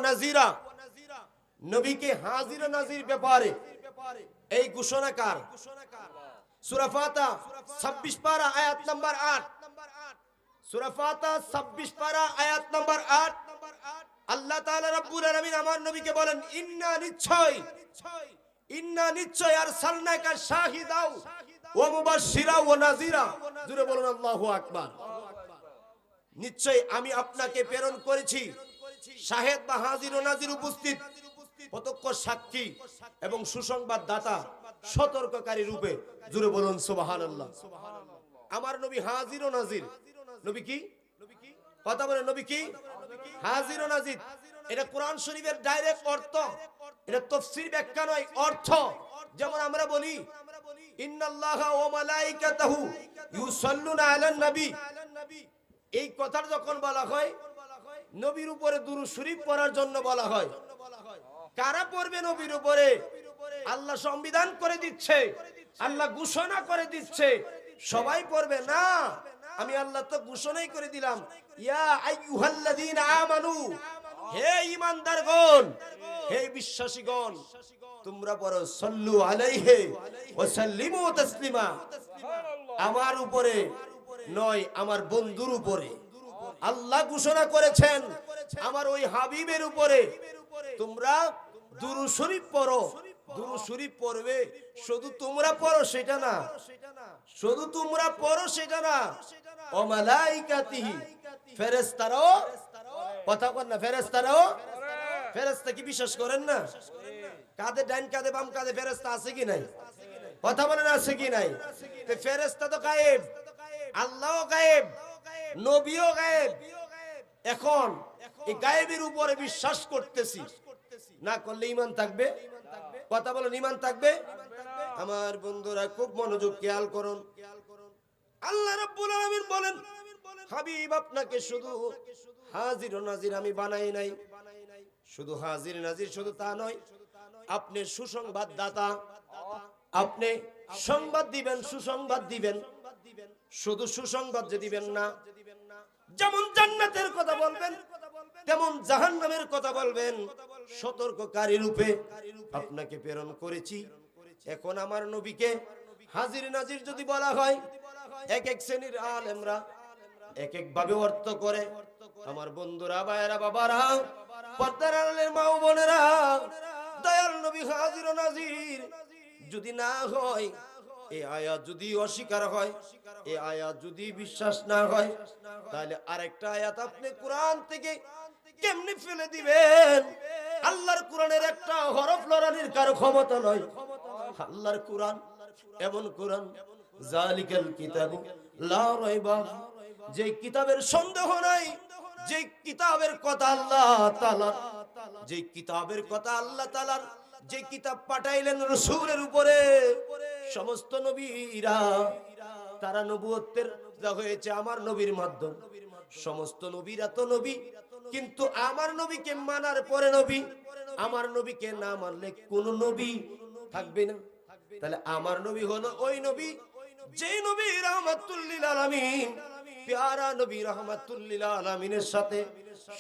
নাযিরা, নবীকে হাজির ও নাজির ব্যাপারে এই ঘোষণাকার। সূরা ফাতিহা 26 পারা আয়াত নাম্বার 8, সূরা ফাতিহা 26 পারা আয়াত নাম্বার 8, আল্লাহ তাআলা রাব্বুল আলামিন আমার নবীকে বলেন, ইন্না নিশ্চয় আরসালনাকা শাহিদাও ওয়া মুবাশশিরা ওয়া নাযিরা। জোরে বলুন আল্লাহু আকবার। নিশ্চয় আমি আপনাকে প্রেরণ করেছি শাহেদ বা হাজির ও নাজির, উপস্থিত প্রত্যক্ষ সাক্ষী এবং সুসংবাদ দাতা, সতর্ককারী রূপে। জোরে বলুন সুবহানাল্লাহ। আমার নবী হাজির ও নাজির। নবী কি? কথা বলেন, নবী কি? হাজির ও নাজির। এটা কোরআন শরীফের ডাইরেক্ট অর্থ, এটা তাফসীর ব্যাখ্যা নয়, অর্থ। যেমন আমরা বলি ইন্নাল্লাহা ওয়া মালাইকাতাহু ইউসাল্লুনা আলান নবী, এই কথার যখন বলা হয় নবীর উপরে দুরূদ শরীফ পড়ার জন্য বলা হয়। কারা পড়বে নবীর উপরে? আল্লাহ সংবিধান করে দিচ্ছে, আল্লাহ ঘোষণা করে দিচ্ছে সবাই পড়বে না। আমি আল্লাহ তো ঘোষণাই করে দিলাম, ইয়া আইয়ুহাল্লাযীনা আমানু, হে ঈমানদারগণ, হে বিশ্বাসীগণ, তোমরা পড়ো সাল্লু আলাইহি ওয়া সাল্লিমু তাসলিমা। আমার উপরে নয়, আমার বন্ধুর উপরে আল্লাহ ঘোষণা করেছেন, আমার ওই হাবিবের উপরে তোমরা দুরূদ শরীফ পড়ো। দুরূদ শরীফ পড়বে, শুধু তোমরা পড়ো সেটা না, শুধু তোমরা পড়ো সেটা না, ও মালাইকাতিহি, ফেরেশতারাও। কথা বল না, ফেরেশতারাও। ফেরেশতা কি বিশ্বাস করেন না? কাঁধে ডান কাঁধে বাম কাঁধে ফেরেশতা আছে কি নাই? কথা বলেন, আছে কি নাই? তো ফেরেশতা তো গায়েব, আল্লাহও গায়েব, নবীও গায়েব। এখন এই গায়েবের উপরে বিশ্বাস করতেছি, না করলে ঈমান থাকবে? কথা বলেন, ঈমান থাকবে? আমার বন্ধুরা খুব মনোযোগ খেয়াল করুন। আল্লাহ রাব্বুল আলামিন বলেন, হাবিব আপনাকে শুধু হাজির ও নাজির আমি বানাই নাই। শুধু হাজির নাজির শুধু তা নয়, আপনি সুসংবাদ দাতা, আপনি সংবাদ দিবেন, সুসংবাদ দিবেন। শুধু সুসংবাদ যে দিবেন না, যেমন জান্নাতের কথা বলবেন তেমন জাহান্নামের কথা বলবেন, সতর্ককারী রূপে আপনাকে প্রেরণ করেছি। এখন আমার নবীকে হাজির নাজির যদি বলা হয়, এক এক শ্রেণীর আলেমরা এক এক ভাবে অর্থ করে। আমার বন্ধুরা, ভাইয়েরা, বাবারা, পর্দার আড়ালের মা ও বোনেরা, দয়াল নবী হাজির ও নাজির যদি না হয়, এই আয়াত যদি অস্বীকার হয়, এই আয়াত যদি বিশ্বাস না হয়, তাহলে আরেকটা আয়াত আপনি কোরআন থেকে কেমনে ফেলে দিবেন? আল্লাহর কোরআনের একটা হরফ লড়ানির কারো ক্ষমতা নয়। আল্লাহর কোরআন এমন কোরআন, জালিকাল কিতাবু লা রাইবা, যে কিতাবের সন্দেহ নাই, যে কিতাবের কথা আল্লাহ তাআলা, যে কিতাবের কথা আল্লাহ তাআলার, যে কিতাব পাঠাইলেন রাসূলের উপরে, সমস্ত নবীরা তারা নবুয়তের যা হয়েছে আমার নবীর মাধ্যমে। সমস্ত নবীরা তো নবী, কিন্তু আমার নবীকে মানার পরে নবী, আমার নবীকে না মানলে কোন নবী থাকবে না। তাহলে আমার নবী হলো ওই নবী, যে নবী রাহমাতুল লিল আলামিন, প্যারা নবী রাহমাতুল লিল আলামিনের সাথে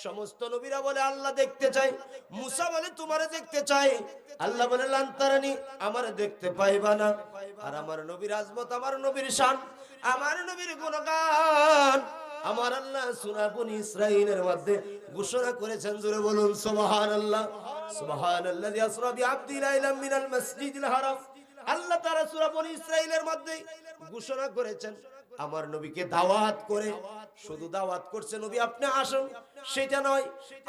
সমস্ত নবীরা বলে আল্লাহ দেখতে চাই। মুসা বলে তোমারে দেখতে চাই, আল্লাহ বলে লান তারানি, আমারে দেখতে পাইবা না। আর আমার নবীর আজমত, আমার নবীর শান, আমার নবীর গুণগান আমার আল্লাহ সূরা বনী ইসরাঈলের মধ্যে ঘোষণা করেছেন। জোরে বলুন সুবহানাল্লাহ। সুবহানাল্লাযী আসরা বিআবদি লাইলাম মিনাল মাসজিদিল হারাম। আল্লাহ তাআলা সূরা বনী ইসরাঈলের মধ্যে ঘোষণা করেছেন, আমার নবীকে দাওয়াত করে, শুধু দাওয়াত করছে নবী আপনি আসুন সেটা নয়।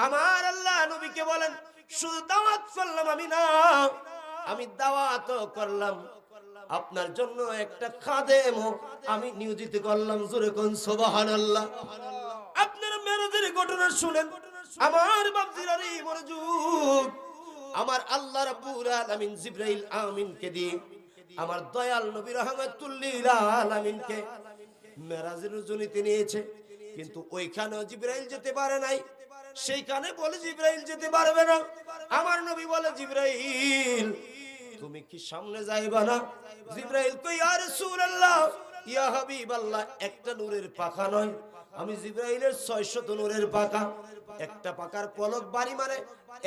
আমার আল্লাহ নবীকে বলেন, শুধু দাওয়াত করলাম আমি না, আমি দাওয়াত করলাম আপনার জন্য একটা খাদেম আমি নিয়োজিত করলাম। জোরে কোন সুবহানাল্লাহ। আপনারা মেরাজের ঘটনা শুনেন, আমার বাপজিরা রে মনোযোগ। আমার আল্লাহ রাব্বুল আলামিন জিবরাইল আমিনকে দিয়ে আমার দয়াল নবী রাহমাতুল লিল আলামিনকে মেরাজের রজনীতে নিয়েছে, কিন্তু ওইখানেও জিবরাইল যেতে পারে নাই। সেইখানে বলে জিবরাইল যেতে পারবে না। আমার নবী বলে, জিবরাইল তুমি কি সামনে যাইবা না? জিবরাইল কই, ইয়া রাসূলুল্লাহ, ইয়া হাবিবাল্লাহ, একটা নূরের পাখা নয়, আমি জিবরাইলের 600 নূরের পাকা, একটা পাকার পলক বাড়ি মারে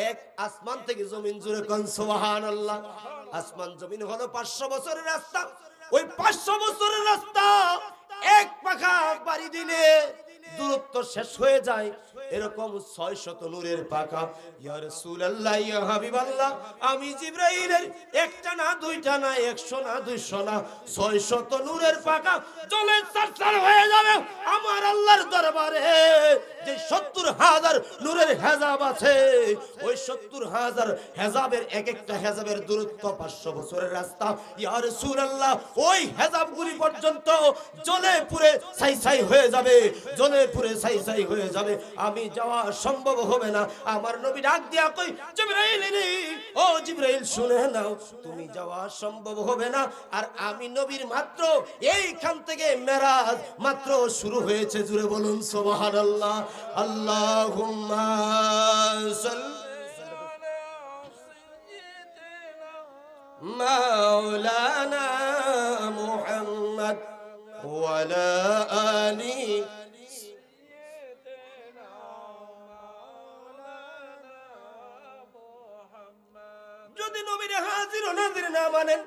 এক আসমান থেকে জমিন জুড়ে কোন সুবহানাল্লাহ। আসমান জমিন হলো 500 বছরের রাস্তা, ওই 500 বছরের রাস্তা এক পাখা বাড়ি দিলে দূরত্ব শেষ হয়ে যায়। এরকম 600 নূরের পাখা। ইয়া রাসূলুল্লাহ, ইয়া হাবিবাল্লাহ, আমি জিবরাইলের একটা না দুইটা না 100 না 200 না 600 নূরের পাখা চলে চারচার হয়ে যাবে আমার আল্লাহর দরবারে। যে 70,000 নূরের হেজাব আছে, ওই 70,000 হেজাবের এক একটা হেজাবের দূরত্ব 500 বছরের রাস্তা। ইয়া রাসূলুল্লাহ, ওই হেজাবগুলি পর্যন্ত জ্বলে পুড়ে ছাই ছাই হয়ে যাবে, জ্বলে পুড়ে ছাই ছাই হয়ে যাবে। আমি যাওয়া সম্ভব হবে না। আমার নবী ডাক দিয়া কই, জিবরাইল রে, ও জিবরাইল শুনে নাও, তুমি যাওয়া সম্ভব হবে না। আর আমি নবীর মাত্র এইখান থেকে মেরাজ মাত্র শুরু হয়েছে। জুড়ে বলুন সুবহানাল্লাহ। আল্লাহুম্মা মাওলানা মুহাম্মদ ওয়ালা আলি। যদি নবীর হাজির ও নাজির না মানেন,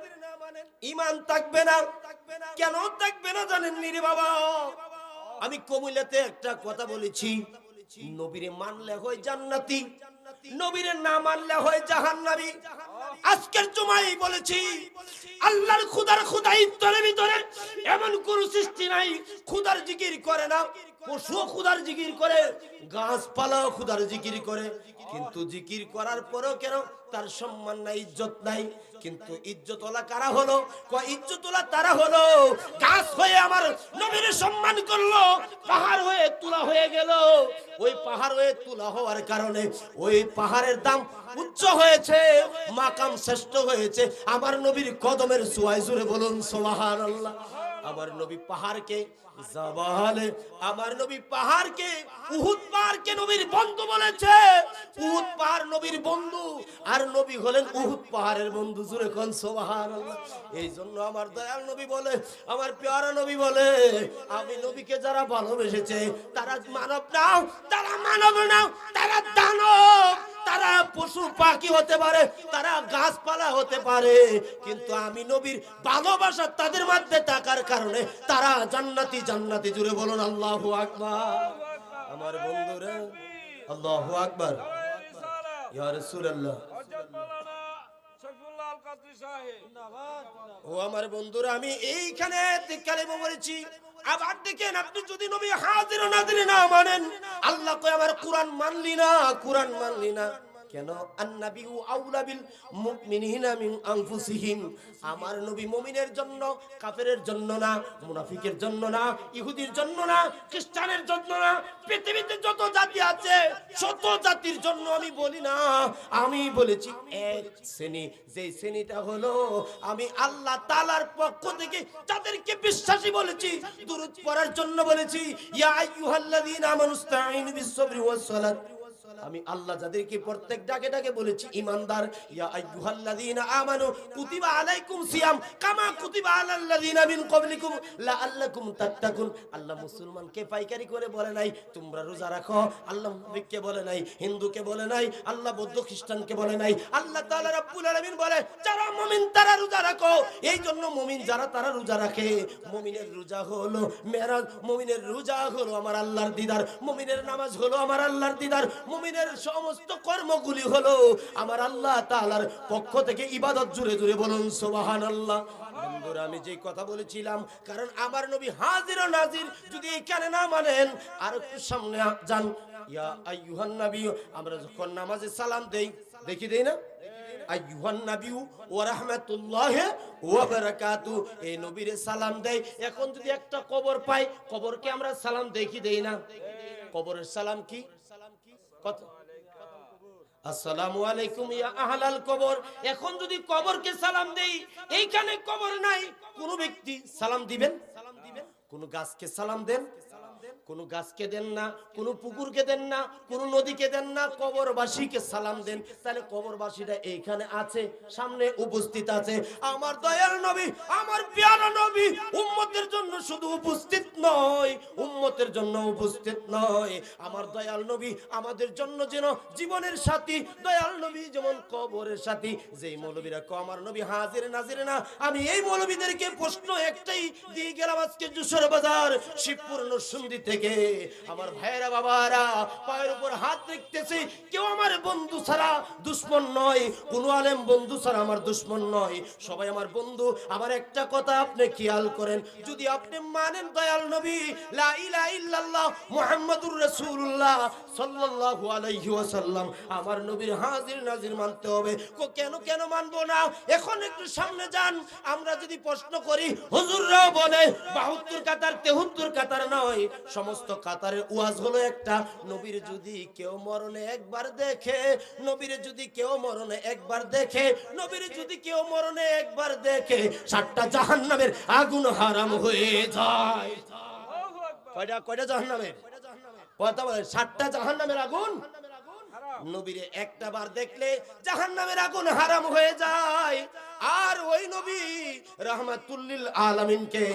ঈমান থাকবে না। কেন থাকবে না জানেন নি রে বাবা? আমি কমিলাতে একটা কথা বলেছি, নবীরে মানলে হয় জান্নাতি, নবীরে না মানলে হয় জাহান্নামী। আজকের জুমায় বলেছি, আল্লাহর খুদার খুদাইত্বের ভিতরে এমন কোন সৃষ্টি নাই খুদার জিকির করে না। পশু খুদার জিকির করে, গাছপালাও খুদার জিকির করে, কিন্তু জিকির করার পরেও কেন তার সম্মান নাই, ইজ্জত নাই? কিন্তু ইজ্জতওয়ালা কারা হলো? ইজ্জতওয়ালা তারা হলো গাছ হয়ে আমার নবীর সম্মান করলো, পাহাড় হয়ে তুলা হয়ে গেল। ওই পাহাড় হয়ে তুলা হওয়ার কারণে ওই পাহাড়ের দাম উচ্চ হয়েছে, মাকাম শ্রেষ্ঠ হয়েছে আমার নবীর কদমের ছোঁয়ায়। জুড়ে বলুন সুবহানাল্লাহ। আমার নবী পাহাড়কে জাবালে, আমার নবী পাহাড়কে উহুদ পাহাড়কে নবীর বন্ধু বলেছে। উহুদ পাহাড় নবীর বন্ধু, আর নবী হলেন উহুদ পাহাড়ের বন্ধু। জুড়ে কোন সুবহানাল্লাহ। এই জন্য আমার দয়াল নবী বলে, আমার পেয়ারা নবী বলে, আমি নবীকে যারা ভালোবেসেছে তারা মানব নাও, তারা মানব নাও, তারা দানব, তারা পশু পাখি হতে পারে, তারা গাছপালা হতে পারে, কিন্তু আমি নবীর ভালোবাসা তাদের মধ্যে থাকার কারণে তারা জান্নাতি। জান্নাতি। জুড়ে বলুন আল্লাহু আকবার। আমার বন্ধুরা, আল্লাহু আকবার। ইয়া রাসূলুল্লাহ, ও আমার বন্ধুরা, আমি এইখানে কালেমা বলেছি। আবার দেখেন, আপনি যদি নবী হাজির ও নাজির না মানেন, আল্লাহ কয় আমার কোরআন মানলি না, কোরআন মানলি না কেন? আন্নাবিউ আউলা বিল মুমিনিনা মিন আনফুসিহিম। আমার নবী মুমিনের জন্য, কাফেরের জন্য না, মুনাফিকের জন্য না, ইহুদির জন্য না, খ্রিস্টানের জন্য না, পৃথিবীতে যত জাতি আছে শত জাতির জন্য আমি বলি না। আমি বলেছি এক শ্রেণী, যে শ্রেণীটা হলো আমি আল্লাহ তাআলার পক্ষ থেকে যাদেরকে বিশ্বাসী বলেছি, দুরূদ পড়ার জন্য বলেছি। ইয়া আইয়ুহাল্লাযীনা আমানুস্তাঈনু বিস-সাবরি ওয়াস-সালাত। আমি আল্লাহ যাদেরকে প্রত্যেক ডাকে ডাকে বলেছি ঈমানদার। ইয়া আইয়ুহাল্লাযীনা আমানু কুতিবা আলাইকুম সিয়াম কামা কুতিবা আলাল্লাযীনা মিন ক্বাবলিকুম লাআল্লাকুম তাত্তাকুন। আল্লাহ মুসলমানকে পাইকারি করে বলে নাই তোমরা রোজা রাখো, আল্লাহ নবীকে বলে নাই, হিন্দুকে বলে নাই, আল্লাহ বৌদ্ধ খ্রিস্টানকে বলে নাই। আল্লাহ তাআলা রাব্বুল আলামিন বলে যারা মুমিন তারা রোজা রাখো। এই জন্য মুমিন যারা তারা রোজা রাখে। মুমিনের রোজা হলো মেরাজ, মুমিনের রোজা হলো আমার আল্লাহর দিদার, মুমিনের নামাজ হলো আমার আল্লাহর দিদার, মুমিনের সমস্ত কর্মগুলি হলো আমার আল্লাহ তাআলার পক্ষ থেকে ইবাদত। জুড়ে জুড়ে বলুন সুবহানাল্লাহ। বন্ধুরা, আমি যে কথা বলেছিলাম, কারণ আমার নবী হাজির ও নাজির। যদি এখানে না মানেন, আর একটু সামনে যান। ইয়া আইয়ুহান নবী, আমরা যখন নামাজে সালাম দেই, দেখি দেই না, আইয়ুহান নবী ওয়া রাহমাতুল্লাহি ওয়া বারাকাতু, এই নবীরে সালাম দেই। এখন যদি একটা কবর পাই, কবরকে আমরা সালাম দেখি দেই না? কবরের সালাম কি? আসসালামু আলাইকুম ইয়া আহলাল কবর। এখন যদি কবরকে সালাম দেই, এইখানে কবর নাই, কোন ব্যক্তি সালাম দিবেন? কোন গাছকে সালাম দেন? কোনো গাছকে দেন না, কোনো পুকুরকে দেন না, কোনো নদীকে দেন না, কবরবাসীকে সালাম দেন। তাহলে কবরবাসীটা এইখানে আছে, সামনে উপস্থিত আছে। আমার দয়াল নবী, আমার প্যারা নবী উম্মতের জন্য শুধু উপস্থিত নয়, উম্মতের জন্য উপস্থিত নয়, আমার দয়াল নবী আমাদের জন্য যেন জীবনের সাথী। দয়াল নবী যেমন কবরের সাথী। যেই মৌলবীরা আমার নবী হাজির নাজির না, আমি এই মৌলবীদেরকে প্রশ্ন একটাই দিয়ে গেলাম আজকে যশোর বাজার শিবপুর নরসিংদী থেকে। আমার ভাইরা বাবারা পায়ের উপর হাত রাখতেছে, কেউ আমার বন্ধু ছাড়া দুশ্মন নয়, কোন আলেম বন্ধু ছাড়া আমার দুশ্মন নয়, সবাই আমার বন্ধু। আমার একটা কথা আপনি খেয়াল করেন, যদি আপনি মানেন দয়াল নবী লা ইলাহা ইল্লাল্লাহ মুহাম্মাদুর রাসূলুল্লাহ সাল্লাল্লাহু আলাইহি ওয়াসাল্লাম, আমার নবীর হাজির নাজির মানতে হবে। কেন কেন মানবো না? এখন একটু সামনে যান, আমরা যদি প্রশ্ন করি, হুজুররাও বলে 72 কাতার 73 কাতার নয়, সমস্ত কাতারের ওয়াজ হলো একটা। নবীর যদি কেউ মরণে একবার দেখে, নবীর যদি কেউ মরণে একবার দেখে, নবীর যদি কেউ মরণে একবার দেখে, 7টা জাহান্নামের আগুন হারাম হয়ে যায়। কয়টা জাহান্নামের কথা বলে? 7টা জাহান্নামের আগুন। নবীরে একটা বার দেখলে জাহান্নামের আগুন হারাম হয়ে যায়। আর ওই নবী রাহমাতুল লিল আলামিনকে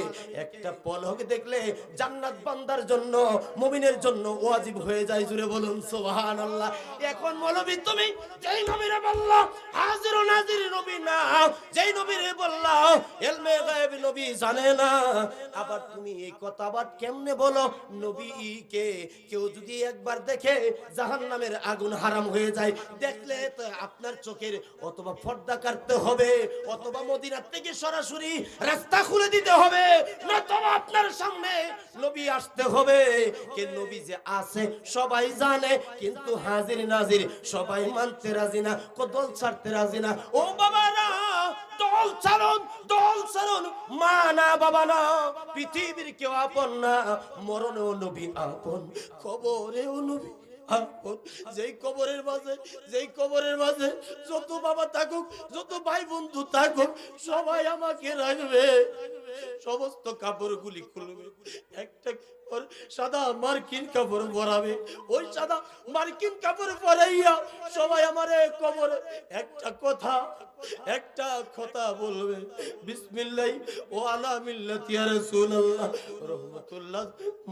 একটা পলক দেখলে জান্নাত বান্দার জন্য, মুমিনের জন্য ওয়াজিব হয়ে যায়। জুড়ে বলুন সুবহানাল্লাহ। এখন মৌলবী তুমি যেই নবীরে বললা হাজির ও নাজির নবী না, যেই নবীরে বললা ইলমে গায়েব নবী জানে না, আবার তুমি এই কথা আবার কেমনে বলো নবীকে কেউ যদি একবার দেখে জাহান্নামের আগুন হারাম হয়ে যায়? দেখলে তো আপনার চোখের অথবা পর্দা কাটতে হবে, অথবা মদিনা থেকে সরাসরি রাস্তা খুলে দিতে হবে, নতুবা আপনার সামনে নবী আসতে হবে। কে নবী যে আছে সবাই জানে, কিন্তু হাজির নাজির সবাই মানতে রাজি না, দল ছাড়তে রাজি না। ও বাবারা, দল ছাড়ুন, দল ছাড়ুন, মা না বাবা না, পৃথিবীর কেউ আপন না, মরণেও নবী আপন, কবরেও নবী আপন। যেই কবরের মাঝে যত বাবা থাকুক, যত ভাই বন্ধু থাকুক, সবাই আমাকে রাখবে, সমস্ত কাপড়গুলি খুলবে, একটা সাদা মার্কিন কাপড় পরাবে, ওই সাদা মার্কিন কাপড় পরাইয়া সবাই আমারে কবরে একটা কথা বলবে, বিসমিল্লাহ ও আলা মিল্লাতি ইয়া রাসূলুল্লাহ রাহমাতুল্লাহ।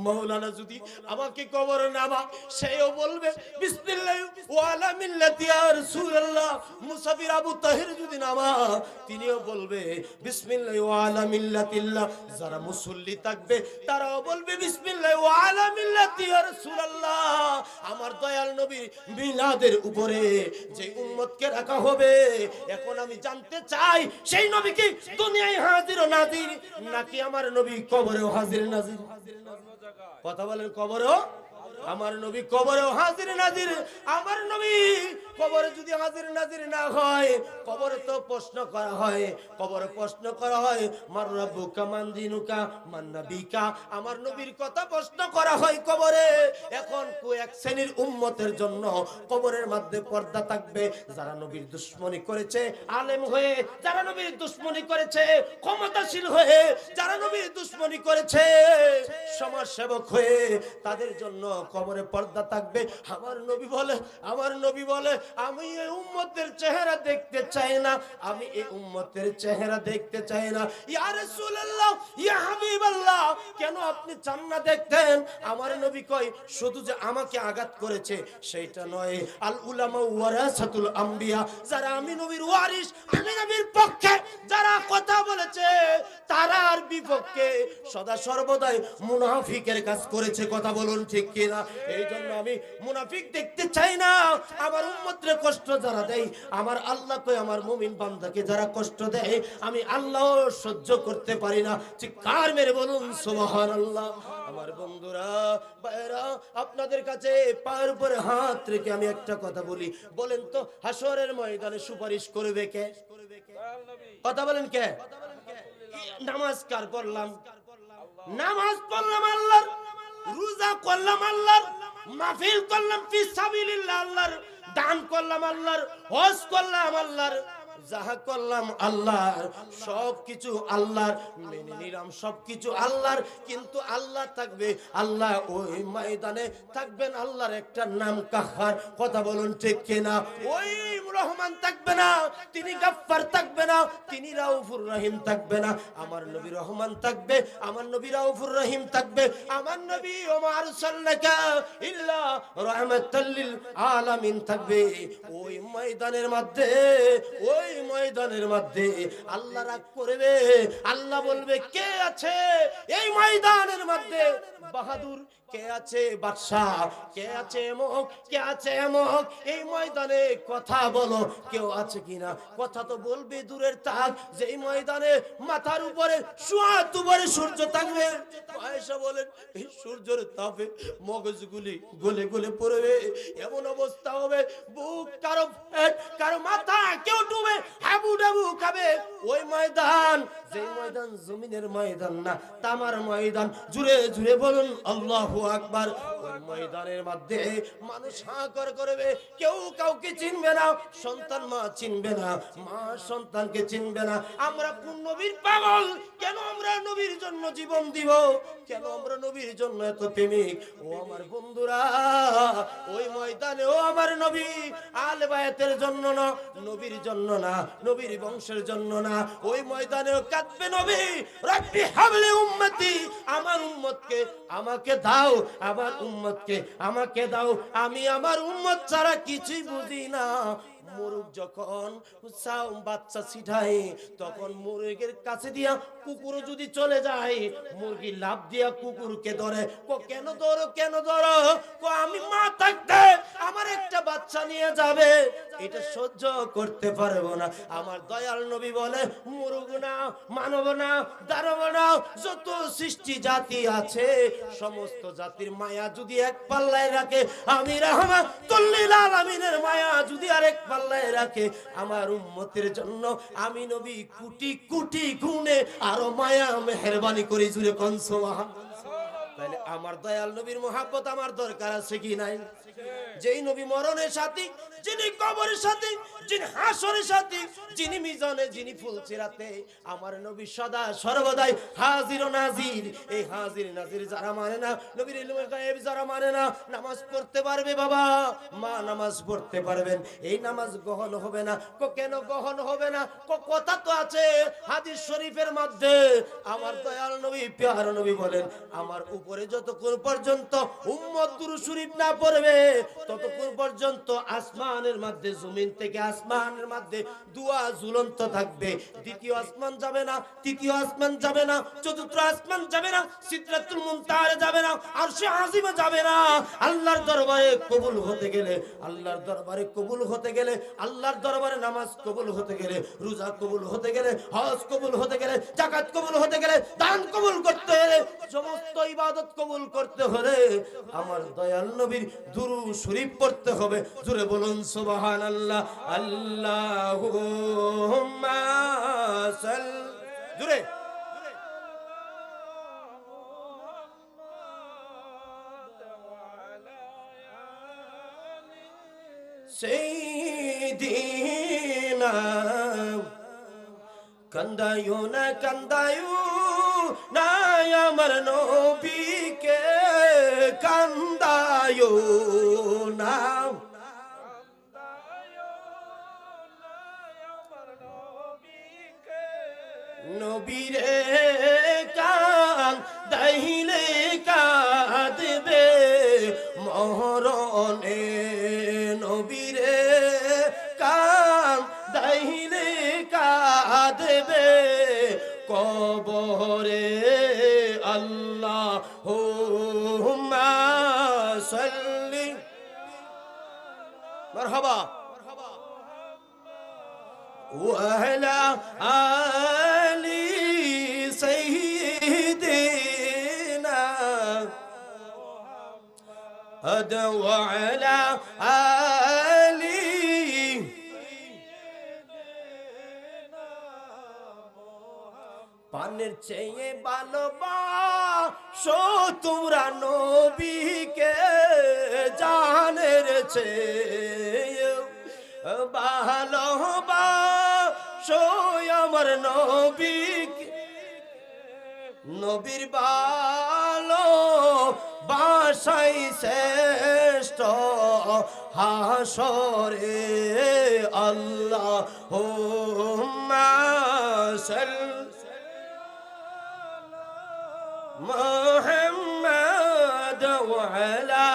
মাওলানা যদি আমাকে কবরে নামা, সেও বলবে বিসমিল্লাহ ও আলা মিল্লাতি ইয়া রাসূলুল্লাহ। মুসাফির আবু তাহির যদি নামা, তিনিও বলবে বিসমিল্লাহ ও আলা মিল্লাতিল্লাহ। যারা মুসল্লি থাকবে তারাও বলবে বিসমিল্লাহ ও আলা মিল্লাতি ইয়া রাসূলুল্লাহ। আমার দয়াল নবীর মিলাদের উপরে যে উম্মতকে রাখা হবে, এখন আমি জানতে চাই সেই নবী কি দুনিয়ায় হাজির ও নাজির, নাকি আমার নবী কবরেও হাজির নাজির? কথা বলেন, কবরেও আমার নবী কবরেও হাজির নাজির। আমার নবী কবরে যদি হাজির নাজির না হয়, কবরে তো প্রশ্ন করা হয়, কবরে প্রশ্ন করা হয় মার রাব্বুকা মান দিনুকা মান নাবিকা, আমার নবীর কথা প্রশ্ন করা হয় কবরে। এখন এক শ্রেণীর উম্মতের জন্য কবরের মধ্যে পর্দা থাকবে, যারা নবীর দুশমনি করেছে আলেম হয়ে, যারা নবীর দুশমনি করেছে ক্ষমতাশীল হয়ে, যারা নবীর দুশমনি করেছে সমাজ সেবক হয়ে, তাদের জন্য কবরে পর্দা থাকবে। আমার নবী বলে আমি এই উম্মতের চেহারা দেখতে চাই না, আমি এই উম্মতের চেহারা দেখতে চাই না। ইয়া রাসূলুল্লাহ, ইয়া হাবিবাল্লাহ, কেন আপনি চান না দেখতেন? আমার নবী কয় শুধু যে আমাকে আঘাত করেছে সেইটা নয়, আল উলামা ওয়ারাসাতুল আম্বিয়া, যারা আমি নবীর ওয়ারিস, আমি নবীর পক্ষে যারা কথা বলেছে তারার বিপক্ষে সদা সর্বদাই মুনাফিকের কাজ করেছে। কথা বলুন ঠিক কিনা? এই জন্য আমি মুনাফিক দেখতে চাই না। আমার উম্মতরে কষ্ট যারা দেয়, আমার আল্লাহ কই আমার মুমিন বান্দাকে যারা কষ্ট দেয়, আমি আল্লাহ সহ্য করতে পারি না। চিৎকার মেরে বলুন সুবহানাল্লাহ। আমার বন্ধুরা, ভাইরা, আপনাদের কাছে পায়ের উপরে হাত রেখে আমি একটা কথা বলি, বলেন তো হাসরের ময়দানে সুপারিশ করবে কে? কথা বলেন কে? নামাজ কার পড়লাম? নামাজ পড়লাম আল্লাহর, রোজা করলাম আল্লাহর, মাহফিল করলাম ফি সাবিলিল্লাহ আল্লাহর, দান করলাম আল্লাহর, হজ করলাম আল্লাহর, যাহা করলাম আল্লাহর, সবকিছু আল্লাহর, মেনে নিলাম সবকিছু আল্লাহর, কিন্তু আল্লাহ থাকবে, আল্লাহ ওই ময়দানে থাকবেন, আল্লাহর একটা নাম কাহার, কথা বলুন ঠিক কিনা? ওই রহমান থাকবে না, তিনি গাফফার থাকবে না, তিনি রাউফুর রহিম থাকবে না, আমার নবী রহমান থাকবে, আমার নবী রাউফুর রহিম থাকবে, আমার নবী ওমা আরসালনাকা ইল্লা রাহমাতাল লিল আলামিন থাকবে। ওই ময়দানের মধ্যে, ওই ময়দানের মধ্যে আল্লাহ রাগ করবে, আল্লাহ বলবে কে আছে এই ময়দানের মধ্যে বাহাদুর, কে আছে বাদশাহ, কে আছে এমক, কে আছে এমক, এই ময়দানে কথা বলো, কেউ আছে কিনা? কথা তো বলবে দূরের থাক, যে এই ময়দানে মাথার উপরে সোয়াত উপরে সূর্য থাকবে, আয়েশা বলেন এই সূর্যের তাপে মগজগুলি গলে গলে পড়বে, এমন অবস্থা হবে বুক কারো কারো মাথা কেউ ডুবে হাবু ডাবু খাবে। ওই ময়দান, যে ময়দান জমিনের ময়দান না, তামার ময়দান, জুড়ে জুড়ে বলুন আল্লাহু আকবার। ওই ময়দানের মধ্যে মানুষ হাঁকর করবে, কেউ কাউকে চিনবে না, সন্তান মা চিনবে না, মা সন্তানকে চিনবে না। আমরা কোন নবীর পাগল, কেন আমরা নবীর জন্য জীবন দিব, কেন আমরা নবীর জন্য এত প্রেমিক? ও আমার বন্ধুরা, ওই ময়দানে ও আমার নবী আলে বায়াতের জন্য না, নবীর জন্য না, নবীর বংশের জন্য না, ওই ময়দানেও কাঁদবে নবী, রাব্বি হাবলি উম্মতি, আমার উম্মতকে আমাকে দাও, আমার উম্মতকে আমাকে দাও, আমি আমার উম্মত ছাড়া কিছুই বুঝি না। মুরগ যখন বাচ্চা ছিটায়, তখন মুরগের কাছে দিয়া কুকুর যদি চলে যায়, মুরগি লাভ দিয়া কুকুরকে ধরে, কেন ধরো, কেন ধরো? আমি মা থাকতে আমার একটা বাচ্চা নিয়ে যাবে, এটা সহ্য করতে পারবো না। আমার দয়াল নবী বলে মুরগ না, মানব না, দানব না, যত সৃষ্টি জাতি আছে সমস্ত জাতির মায়া যদি এক পাল্লায় রাখে, আমি রাহমাতুল লিল আলামিনের মায়া যদি আরেক পাল্লায় রাখে, আমার উম্মতের জন্য আমি নবী কোটি কোটি গুণে আরো মায়া মেহেরবানি করি, জুড়ে কোন সুবহানাল্লাহ। তাহলে আমার দয়াল নবীর মহব্বত আমার দরকার আছে কি নাই? যেই নবী মরণের সাথী, যিনি কবরের সাথী, যিনি হাসরের সাথী, যিনি মিজানে, যিনি ফুলসিরাতে, আমার নবী সদা সর্বদাই হাজির ও নাজির। এই হাজির নাজির যারা মানে না, নবীর ইলমে গায়েব যারা মানে না, নামাজ পড়তে পারবে বাবা, মা নামাজ পড়তে পারবেন, এই নামাজ গ্রহণ হবে না। কেন গ্রহণ হবে না? কথা তো আছে হাদিস শরীফের মধ্যে, আমার দয়াল নবী প্যারা নবী বলেন, আমার উপরে যতক্ষণ পর্যন্ত উম্মত দুরূদ শরীফ না পড়বে, ততক্ষণ পর্যন্ত আসমানের মধ্যে, জমিন থেকে আসমানের মধ্যে দুয়া ঝুলন্ত থাকবে। দ্বিতীয় আসমান যাবে না, তৃতীয় আসমান যাবে না, চতুর্থ আসমান যাবে না, সিদরাতুল মুনতাহায় যাবে না, আরশে আজিমে যাবে না। আল্লাহর দরবারে কবুল হতে গেলে, আল্লাহর দরবারে কবুল হতে গেলে, আল্লাহর দরবারে নামাজ কবুল হতে গেলে, রোজা কবুল হতে গেলে, হজ কবুল হতে গেলে, যাকাত কবুল হতে গেলে, দান কবুল করতে হলে, সমস্ত ইবাদত কবুল করতে হলে আমার দয়াল নবীর দুরূদ শরীফ পড়তে হবে। জোরে বলুন সুবহানাল্লাহ। আল্লাহুম্মা সাল্লি, জোরে সাইয়্যিদিনা, কান্দায়ো না, কান্দায়ো না আমার নবীকে, কান্দায়ো না, নবীরে কান্দাইলে কাঁদবে মরণে, নবীরে কান্দাইলে কাঁদবে কবরে। আল্লাহুম্মা সাল্লি, মারহাবা, ওয়া আলা আলি সাইয়্যিদিনা, ওয়া আলা আলি, পানের চেয়ে ভালোবাসো তোমরা নবীকে, জানের চেয়ে ভালোবাসো সই আমার নবীকে, নবীর ভালো বাসাই শ্রেষ্ঠ হাসরে আল্লাহুম্মা সাল্লি মুহাম্মাদ ওয়া আলা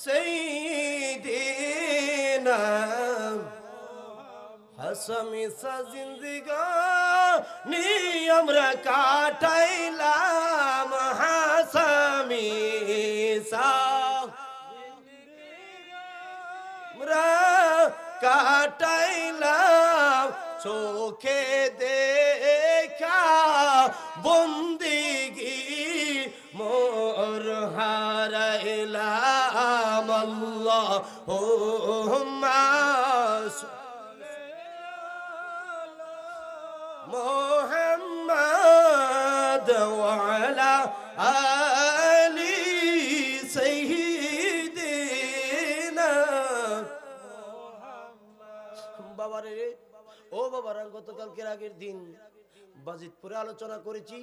সাইয়্যিদিনা হাসামিসা জিন্দেগানি আমরা কাটাইলাম, হাসামিসা আমরা কাটাইলাম, চোখে দেখা বন্দিগি মোর হারাইলাম। আল্লাহুম্মা মুহাম্মাদ ওয়া আলা আলি সাইয়্যিদিনা। বাবারে, ও বাবারা, গতকালকের আগের দিন বাজিতপুরে আলোচনা করেছি।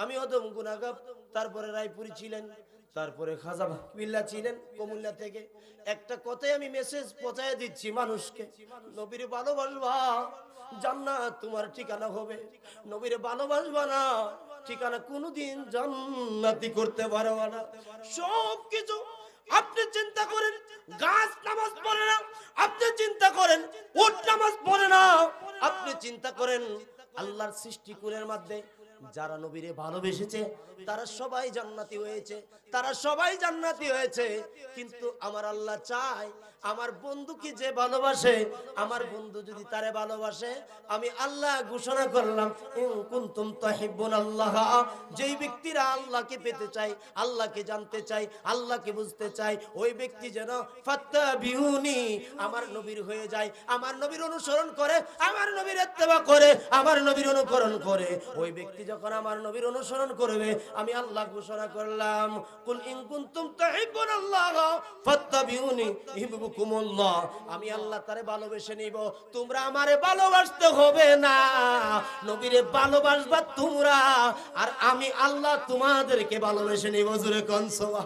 আমি অদম গুনাহগার, তারপরে রায়পুরি ছিলেন, তারপরে খাজা বিল্লাহ ছিলেন কুমিল্লা থেকে। একটা কথাই আমি মেসেজ পৌঁছায় দিচ্ছি মানুষকে, নবীর ভালোবাসবা, জান্নাত তোমার ঠিকানা হবে। নবীর ভালোবাসবা না, ঠিকানা কোনোদিন জান্নাতি করতে পারবা না। সব কিছু আপনি চিন্তা করেন, গাছ নামাজ পড়ে না, আপনি চিন্তা করেন উট নামাজ পড়ে না, আপনি চিন্তা করেন আল্লাহর সৃষ্টিকুলের মধ্যে যারা নবীরে ভালোবেসেছে তারা সবাই জান্নাতি হয়েছে, তারা সবাই জান্নাতি হয়েছে। কিন্তু আমার আল্লাহ চায় আমার বন্ধুকে যে ভালোবাসে, আমার বন্ধু যদি তারে ভালোবাসে, আমি আল্লাহ ঘোষণা করলাম ইন কুনতুম তুহিব্বুনাল্লাহ, যেই ব্যক্তিরা আল্লাহকে পেতে চায়, আল্লাহকে জানতে চায়, আল্লাহকে বুঝতে চায়, ওই ব্যক্তি যেন ফাত্তাবিউনি আমার নবীর হয়ে যায়, আমার নবীর অনুসরণ করে, আমার নবীর ইত্তেবা করে, আমার নবীর অনুকরণ করে। ওই ব্যক্তি যখন আমার নবীর অনুসরণ করবে, আমি আল্লাহ ঘোষণা করলাম কুল ইন কুনতুম তুহিব্বুনাল্লাহ ফাত্তাবিউনি ইউহিব্বুকুমুল্লাহ, আমি আল্লাহ তারে ভালোবেসে নিব। তোমরা আমারে ভালোবাসতে হবে না, নবীরে ভালোবাসবা তোমরা, আর আমি আল্লাহ তোমাদেরকে ভালোবেসে নিব। জোরে কোন সুবহানাল্লাহ।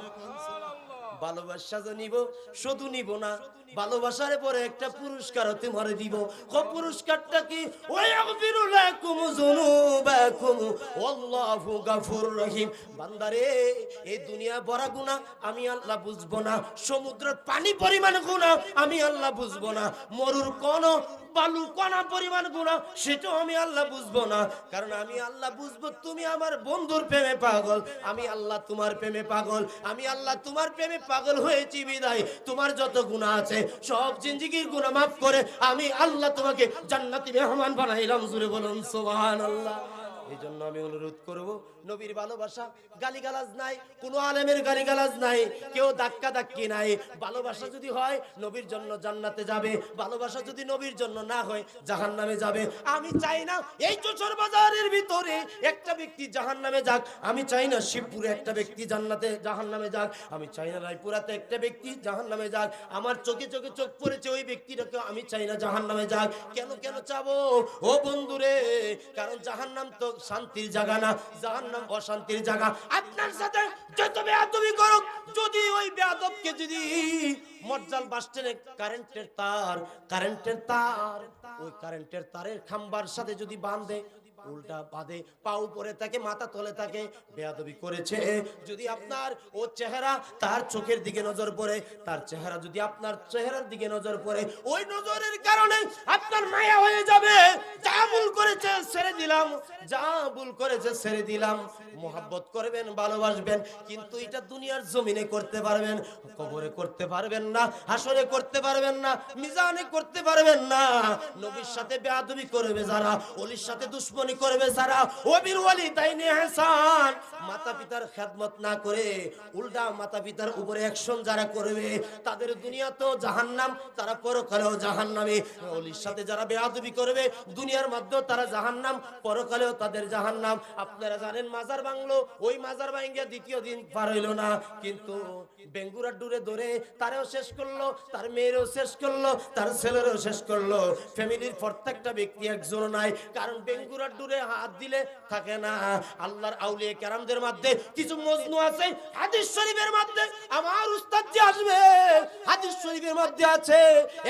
ভালোবাসা যে নিব, শুধু নিব না, ভালোবাসার পরে একটা পুরস্কার তোমারে দিব। পুরস্কারটা কি? ওয়াগফিরু লাকুম যুনুবাকুম ওয়াল্লাহু গফুরুর রহিম। বান্দারে, এই দুনিয়া বড় গুনাহ আমি আল্লাহ বুঝবো না, সমুদ্রের পানি পরিমাণ গুনাহ আমি আল্লাহ বুঝবো না, মরুর কোন বালু কণা পরিমাণ গুনাহ সেটাও আমি আল্লাহ বুঝবো না। কারণ আমি আল্লাহ বুঝবো তুমি আমার বন্ধুর প্রেমে পাগল, আমি আল্লাহ তোমার প্রেমে পাগল, আমি আল্লাহ তোমার প্রেমে পাগল হয়েছি বিদায় তোমার যত গুনাহ আছে সব জিন্দেগীর গুনাহ মাফ করে আমি আল্লাহ তোমাকে জান্নাতি মেহমান বানাইলাম। জোরে বলুন সুবহানাল্লাহ। এই জন্য আমি অনুরোধ করব, নবীর ভালোবাসা গালিগালাজ নাই, কোনো আলেমের গালিগালাজ নাই, কেউ ধাক্কা ধাক্কি নাই। ভালোবাসা যদি হয় নবীর জন্য জান্নাতে যাবে, ভালোবাসা যদি নবীর জন্য না হয় জাহান্নামে যাবে। আমি চাই না এই চোচর বাজারের ভিতরে একটা ব্যক্তি জাহান্নামে যাক, আমি চাই না শিবপুরে একটা ব্যক্তি জান্নাতে জাহান্নামে যাক, আমি চাই না রায়পুরাতে একটা ব্যক্তি জাহান্নামে যাক। আমার চোখে চোখে চোখ পড়েছে ওই ব্যক্তিটাকে আমি চাই না জাহান্নামে যাক। কেন কেন চাবো ও বন্ধুরে? কারণ জাহান্নাম তো শান্তির জায়গা না, জাহান্নাম অশান্তির জায়গা। আপনার সাথে যত বেয়াদবি করুক, যদি ওই বেয়াদবকে যদি মজ্জাল বাস স্ট্যান্ডে কারেন্টের তার ওই কারেন্টের তারের খাম্বার সাথে যদি বাঁধে, উল্টা বাঁধে, পা উপরে থাকে মাথা তলে থাকে, বেয়াদবি করেছে। যদি আপনার ও চেহারা তার চোখের দিকে নজর পড়ে, তার চেহারা যদি আপনার চেহারার দিকে নজর পড়ে, ওই নজরের কারণে আপনার মায়া হয়ে যাবে। যা ভুল করেছে ছেড়ে দিলাম, যা ভুল করেছে ছেড়ে দিলাম। মোহাব্বত করবেন, ভালোবাসবেন, কিন্তু এটা দুনিয়ার জমিনে করতে পারবেন, কবরে করতে পারবেন না, হাসরে করতে পারবেন না, মিজানে করতে পারবেন না। নবীর সাথে বেয়াদবি করবে যারা, ওলির সাথে দুশমনি করবে সারা ওবিল ওয়ালিদাইনি ইহসান, মাতা পিতার খেদমত না করে উল্টা মাতা পিতার উপরে অ্যাকশন যারা করবে তাদের দুনিয়াতেও জাহান্নাম, তারা পরকালেও জাহান্নামী। ওলির সাথে যারা বেয়াদবি করবে দুনিয়ার মধ্যেও তারা জাহান্নাম, পরকালেও তাদের জাহান্নাম। আপনারা জানেন মাজার ভাঙলো, ওই মাজার ভাঙিয়া দ্বিতীয় দিন পার হইল না, কিন্তু বেঙ্গুরার ডুরে ধরে তারেও শেষ করলো, তার মেয়েরও শেষ করলো, তার ছেলেরও শেষ করলো। ফ্যামিলির প্রত্যেকটা ব্যক্তি একজন নাই, কারণ বেঙ্গুরার ডুরে হাত দিলে থাকে না। আল্লাহর আউলিয়া কেরামদের মধ্যে কিছু মজনু আছে, হাদিস শরীফের মধ্যে আমার উস্তাদ যে আসবে, হাদিস শরীফের মধ্যে আছে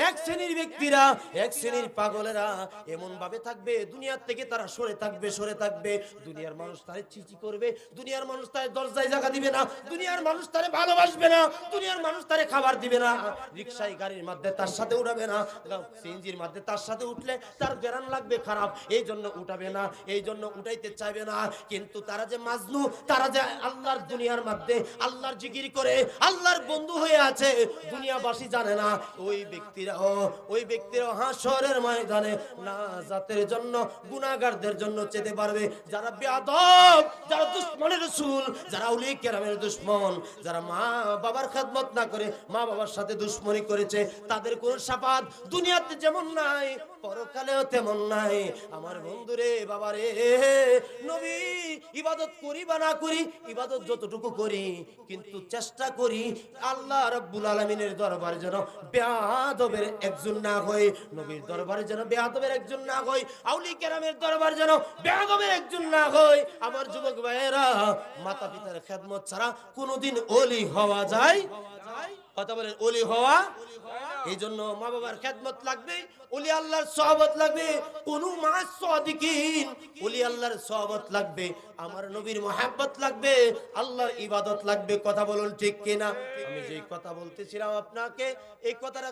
এক শ্রেণীর ব্যক্তিরা, এক শ্রেণীর পাগলেরা এমন ভাবে থাকবে দুনিয়ার থেকে তারা সরে থাকবে, সরে থাকবে। দুনিয়ার মানুষ তারে চিচি করবে, দুনিয়ার মানুষ তারে দরজায় জায়গা দিবে না, দুনিয়ার মানুষ তারে ভালোবাসবে না, দুনিয়ার মানুষ তারে খাবার দিবে না, রিকশায় গাড়ির মধ্যে তার সাথে উঠাবে না, সিএনজির মধ্যে তার সাথে উঠলে তার বেরান লাগবে খারাপ, এই জন্য উঠাবে না, এই জন্য উঠাইতে চাইবে না। কিন্তু তারা যে মাজনু, তারা যে আল্লাহর দুনিয়ার মধ্যে আল্লাহর জিকির করে আল্লাহর বন্ধু হয়ে আছে, দুনিয়াবাসী জানে না। ওই ব্যক্তিরাও হাসরের ময়দানে নাজাতের জন্য গুনাহগারদের জন্য যেতে পারবে। যারা বেয়াদব, যারা দুশমনের রাসূল, যারা আউলিয়া কেরামের দুশমন, যারা মা বাবার খেদমত না করে মা বাবার সাথে দুশমনি করেছে, তাদের কোন শাফাত দুনিয়াতে যেমন নাই পরকালেও তেমন নাই। আমার বন্ধুরে, বাবারে, নবী ইবাদত করি বা না করি, ইবাদত যতটুকু করি কিন্তু চেষ্টা করি আল্লাহ রাব্বুল আলামিনের দরবারে যেন বেয়াদবের একজন না হই, নবীর দরবারে যেন বেয়াদবের একজন না হই, আউলিয়া কেরামের দরবারে যেন বেয়াদবের একজন না হই। আমার যুবক ভাইয়েরা, মাতা পিতার খেদমত ছাড়া কোনোদিন ওলি হওয়া যায়? কথা বলেন, ওলি হওয়া? এই জন্য মা বাবার খেদমত লাগবে, ওলি আল্লাহর সহবত লাগবে, কোনু মাস সাদিকিন, ওলি আল্লাহর সহবত লাগবে, আমার নবীর মহব্বত লাগবে, আল্লাহর ইবাদত লাগবে। কথা বলুন ঠিক কিনা? আমি যেই কথা বলতেছিলাম আপনাকে, এই কথাটা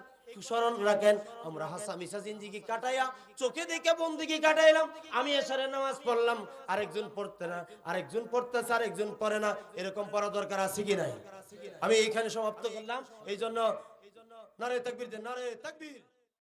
স্মরণ রাখেন। আমরা হাসামিসা জিন্দেগি কাটাইয়া চোখে দেখে বন্দেগি কাটাইলাম। আমি এশারের নামাজ পড়লাম, আরেকজন পড়তে না, আরেকজন পড়তেছে, আরেকজন পড়ে না, এরকম পড়া দরকার আছে কি নাই? আমি এইখানে সমাপ্ত করলাম। এই জন্য নারে তাকবীর দেন, নারে তাকবীর।